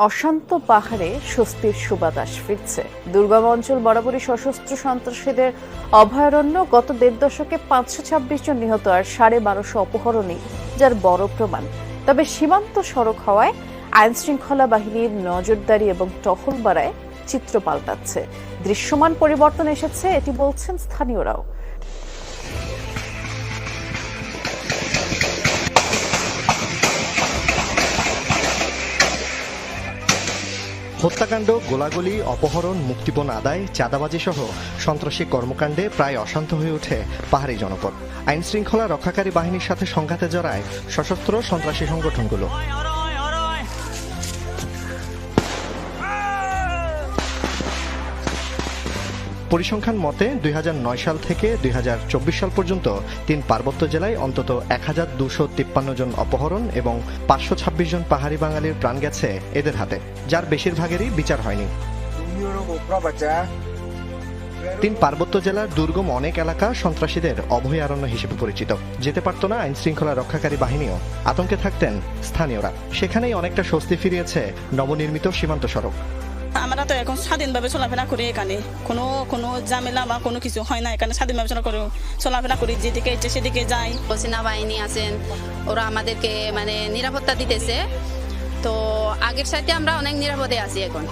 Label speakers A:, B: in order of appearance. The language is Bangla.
A: অশান্ত পাহাড়ে স্বস্তির সুবাতাস ফিরছে। দুর্গম অঞ্চল বরাবরই সশস্ত্র সন্ত্রাসীদের অভয়ারণ্য। গত ১.৫ দশকে ৫২৬ জন নিহত আর ১২৫০ অপহরণই যার বড় প্রমাণ। তবে সীমান্ত সড়ক হওয়ায় আইন শৃঙ্খলা বাহিনীর নজরদারি এবং টহল বাড়ায় চিত্র পাল্টাচ্ছে। দৃশ্যমান পরিবর্তন এসেছে, এটি বলছেন স্থানীয়রাও।
B: হত্যাকাণ্ড, গোলাগুলি, অপহরণ, মুক্তিপণ আদায়, চাঁদাবাজি সহ সন্ত্রাসী কর্মকাণ্ডে প্রায় অশান্ত হয়ে ওঠে পাহাড়ি জনপদ। আইন শৃঙ্খলা রক্ষাকারী বাহিনীর সাথে সংঘাতে জড়ায় সশস্ত্র সন্ত্রাসী সংগঠনগুলো। পরিসংখ্যান মতে ২০০৯ সাল থেকে ২০২৪ সাল পর্যন্ত ৩ পার্বত্য জেলায় অন্তত ১,২৫৩ জন অপহরণ এবং ৫২৬ জন পাহাড়ি বাঙালির প্রাণ গেছে এদের হাতে, যার বেশিরভাগেরই বিচার হয়নি। ৩ পার্বত্য জেলার দুর্গম অনেক এলাকা সন্ত্রাসীদের অভয়ারণ্য হিসেবে পরিচিত। যেতে পারত না আইন শৃঙ্খলা রক্ষাকারী বাহিনীও, আতঙ্কে থাকতেন স্থানীয়রা। সেখানেই অনেকটা স্বস্তি ফিরিয়েছে নবনির্মিত সীমান্ত সড়ক।
C: আমরা তো এখন স্বাধীনভাবে চলাফেরা করি, এখানে কোনো ঝামেলা বা কোনো কিছু হয় না। এখানে স্বাধীনভাবে চলাফেরা করি, যেদিকে ইচ্ছে সেদিকে যাই।
D: সেনাবাহিনী আছেন, ওরা আমাদেরকে নিরাপত্তা দিতেছে। তো আগের সাথে আমরা অনেক নিরাপদে আছি এখন।